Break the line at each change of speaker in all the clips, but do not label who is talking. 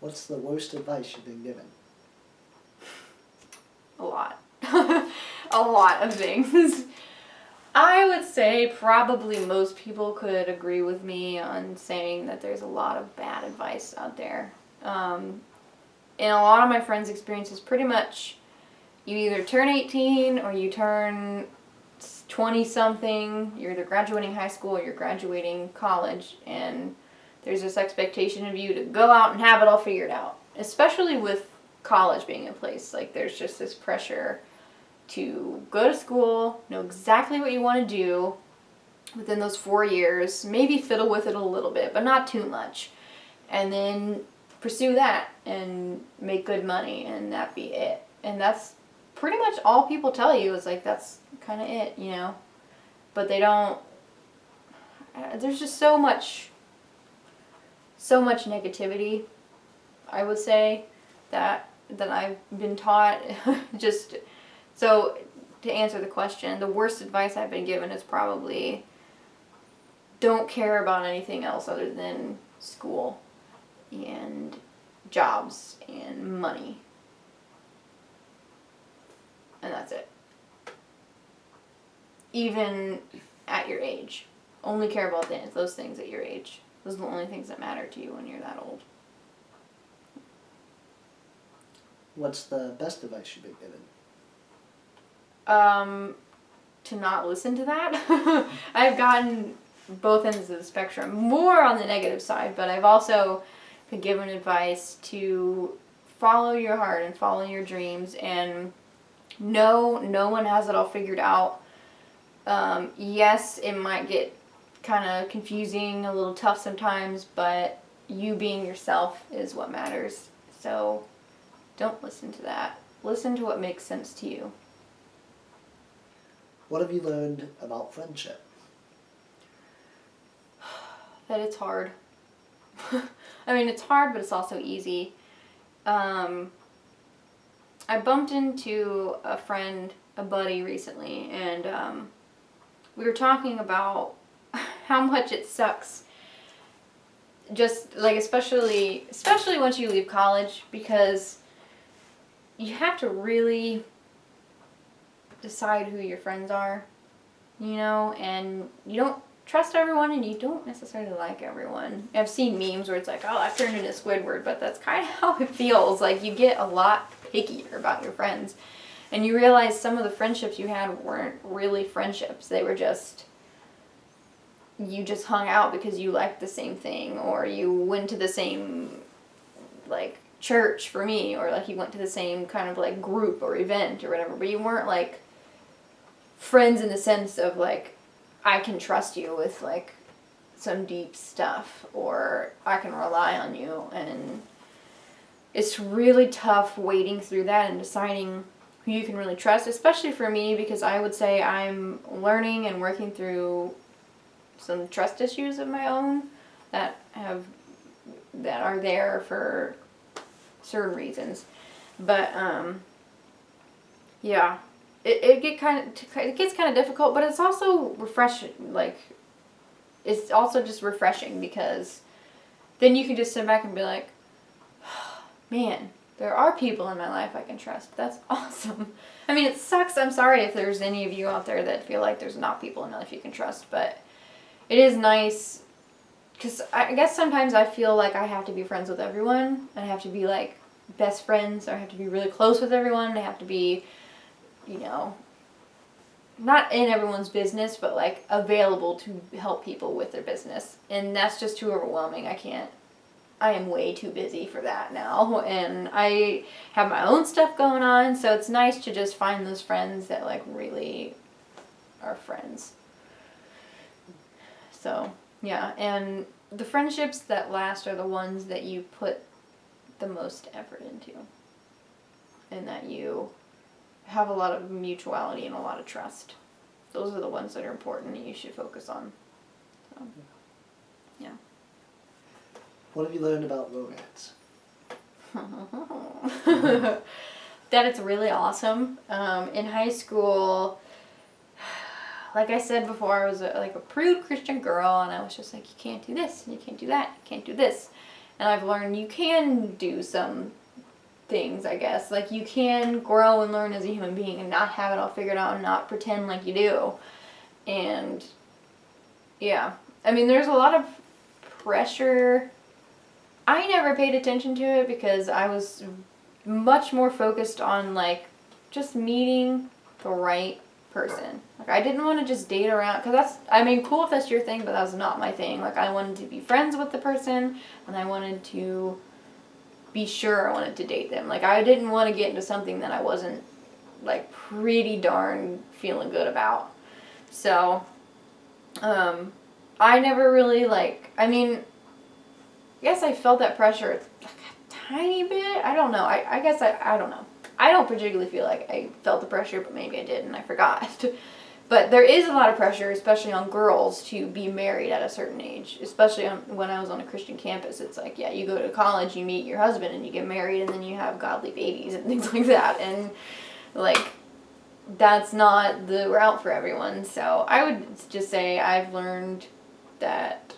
What's the worst advice you've been given?
A lot. A lot of things. I would say probably most people could agree with me on saying that there's a lot of bad advice out there. And a lot of my friends' experiences pretty much you either turn 18 or you turn 20 something, you're either graduating high school or you're graduating college, and there's this expectation of you to go out and have it all figured out. Especially with college being in place, like there's just this pressure to go to school, know exactly what you want to do within those 4 years, maybe fiddle with it a little bit, but not too much, and then pursue that and make good money, and that be it. And that's pretty much all people tell you is like that's kind of it, you know. But they don't. There's just so much negativity, I would say, that I've been taught. Just so to answer the question, the worst advice I've been given is probably don't care about anything else other than school and jobs and money. And that's it. Even at your age. Only care about those things at your age. Those are the only things that matter to you when you're that old.
What's the best advice you've been given?
To not listen to that. I've gotten both ends of the spectrum. More on the negative side, but I've also been given advice to follow your heart and follow your dreams, and no one has it all figured out. Yes, it might get kind of confusing, a little tough sometimes, but you being yourself is what matters. So don't listen to that. Listen to what makes sense to you.
What have you learned about friendship?
That it's hard. I mean, it's hard, but it's also easy. I bumped into a buddy recently, and we were talking about how much it sucks. Just like especially once you leave college, because you have to really decide who your friends are, you know, and you don't trust everyone and you don't necessarily like everyone. I've seen memes where it's like, oh, I've turned into Squidward, but that's kind of how it feels. Like you get a lot pickier about your friends, and you realize some of the friendships you had weren't really friendships. They were just, you just hung out because you liked the same thing, or you went to the same, like, church for me, or like you went to the same kind of like group or event or whatever, but you weren't like friends in the sense of like I can trust you with like some deep stuff, or I can rely on you. And it's really tough wading through that and deciding who you can really trust, especially for me, because I would say I'm learning and working through some trust issues of my own that are there for certain reasons. But yeah, it gets kind of difficult, but it's also refreshing. Like, it's also just refreshing, because then you can just sit back and be like, man, there are people in my life I can trust. That's awesome. I mean, it sucks. I'm sorry if there's any of you out there that feel like there's not people in your life you can trust, but it is nice, because I guess sometimes I feel like I have to be friends with everyone. I have to be like best friends, or I have to be really close with everyone. I have to be, you know, not in everyone's business, but like available to help people with their business. And that's just too overwhelming. I am way too busy for that now, and I have my own stuff going on, so it's nice to just find those friends that like really are friends. So, yeah, and the friendships that last are the ones that you put the most effort into, and that you have a lot of mutuality and a lot of trust. Those are the ones that are important and you should focus on. So, yeah.
What have you learned about romance?
That it's really awesome. In high school, like I said before, I was like a prude Christian girl, and I was just like, you can't do this, and you can't do that, you can't do this. And I've learned you can do some things, I guess. Like, you can grow and learn as a human being and not have it all figured out and not pretend like you do. And, yeah. I mean, there's a lot of pressure. I never paid attention to it because I was much more focused on, like, just meeting the right person. Like, I didn't want to just date around, because that's, I mean, cool if that's your thing, but that was not my thing. Like, I wanted to be friends with the person, and I wanted to be sure I wanted to date them. Like, I didn't want to get into something that I wasn't, like, pretty darn feeling good about. So, I never really, like, I mean, I guess I felt that pressure like a tiny bit. I don't know. I guess I don't know. I don't particularly feel like I felt the pressure, but maybe I did and I forgot. But there is a lot of pressure, especially on girls, to be married at a certain age. Especially when I was on a Christian campus. It's like, yeah, you go to college, you meet your husband, and you get married, and then you have godly babies and things like that. And, like, that's not the route for everyone. So I would just say I've learned that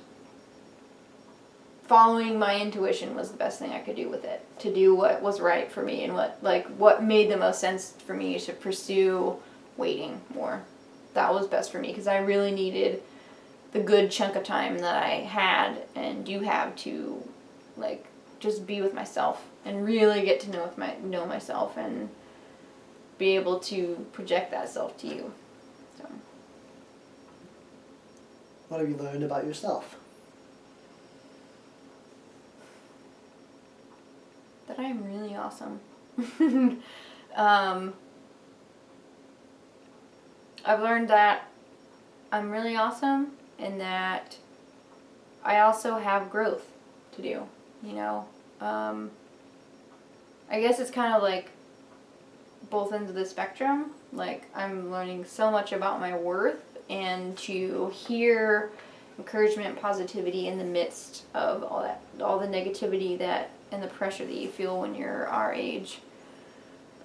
following my intuition was the best thing I could do with it, to do what was right for me and what made the most sense for me to pursue waiting more. That was best for me because I really needed the good chunk of time that I had and do have to, like, just be with myself and really get to know myself and be able to project that self to you. So.
What have you learned about yourself?
That I am really awesome. I've learned that I'm really awesome and that I also have growth to do, you know. I guess it's kind of like both ends of the spectrum. Like, I'm learning so much about my worth, and to hear encouragement and positivity in the midst of all the negativity and the pressure that you feel when you're our age.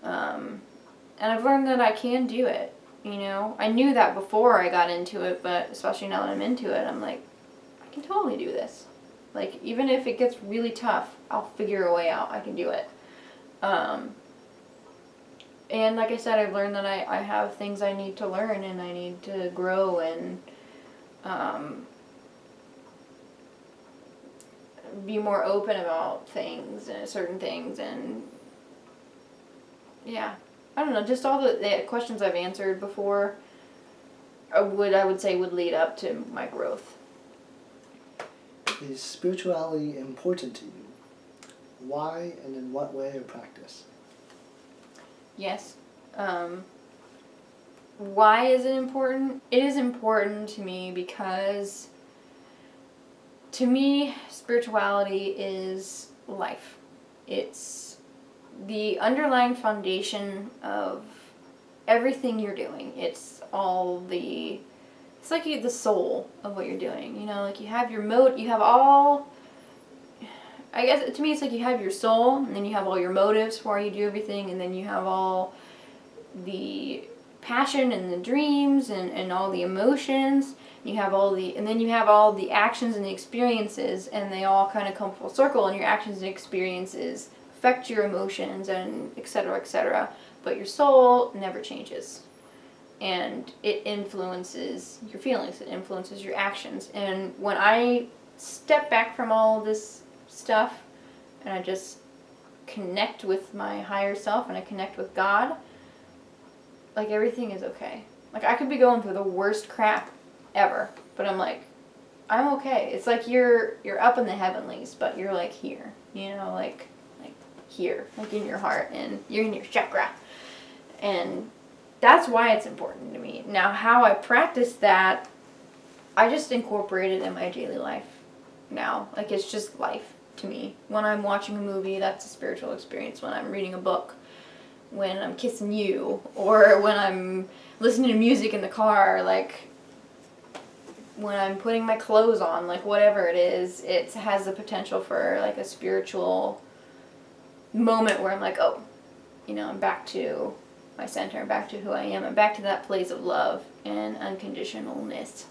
And I've learned that I can do it, you know. I knew that before I got into it, but especially now that I'm into it, I'm like, I can totally do this. Like, even if it gets really tough, I'll figure a way out. I can do it. And like I said, I've learned that I have things I need to learn and I need to grow and be more open about things and certain things. And yeah, I don't know, just all the questions I've answered before I would say would lead up to my growth.
Is spirituality important to you? Why and in what way or practice?
Yes. Why is it important? It is important to me because, to me, spirituality is life. It's the underlying foundation of everything you're doing. It's like the soul of what you're doing. You know, like you have I guess to me it's like you have your soul, and then you have all your motives for why you do everything, and then you have all the passion and the dreams and all the emotions. And then you have all the actions and the experiences, and they all kind of come full circle, and your actions and experiences affect your emotions and et cetera, but your soul never changes. And it influences your feelings, it influences your actions. And when I step back from all this stuff and I just connect with my higher self and I connect with God, like, everything is okay. Like, I could be going through the worst crap ever, but I'm like, I'm okay. It's like you're up in the heavenlies, but you're like here, you know, like here, like in your heart, and you're in your chakra. And that's why it's important to me. Now, how I practice that, I just incorporate it in my daily life now. Like, it's just life to me. When I'm watching a movie, that's a spiritual experience. When I'm reading a book, when I'm kissing you, or when I'm listening to music in the car, like when I'm putting my clothes on, like whatever it is, it has the potential for like a spiritual moment where I'm like, oh, you know, I'm back to my center, I'm back to who I am, I'm back to that place of love and unconditionalness.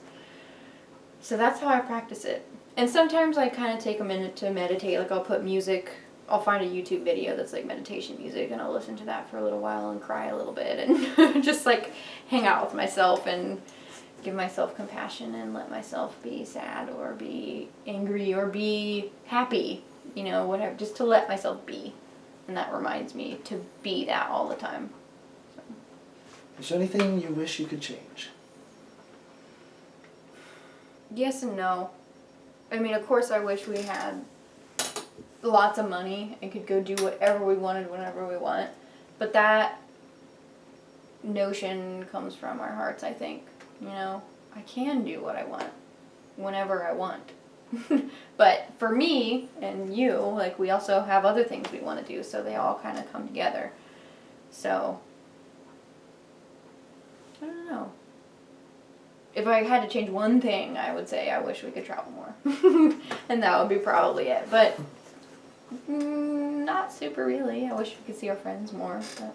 So that's how I practice it. And sometimes I kind of take a minute to meditate. Like I'll put music, I'll find a YouTube video that's like meditation music and I'll listen to that for a little while and cry a little bit and just like hang out with myself and give myself compassion and let myself be sad or be angry or be happy, you know, whatever, just to let myself be. And that reminds me to be that all the time. So.
Is there anything you wish you could change?
Yes and no. I mean, of course I wish we had lots of money and could go do whatever we wanted whenever we want. But that notion comes from our hearts, I think. You know, I can do what I want whenever I want. But for me and you, like, we also have other things we want to do, so they all kind of come together. So, I don't know. If I had to change one thing, I would say I wish we could travel more. And that would be probably it. But not super really. I wish we could see our friends more. But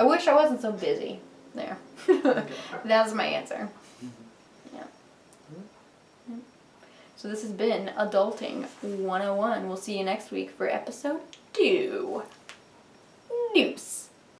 I wish I wasn't so busy. There. That's my answer. Yeah. So this has been Adulting 101. We'll see you next week for episode 2. Deuce.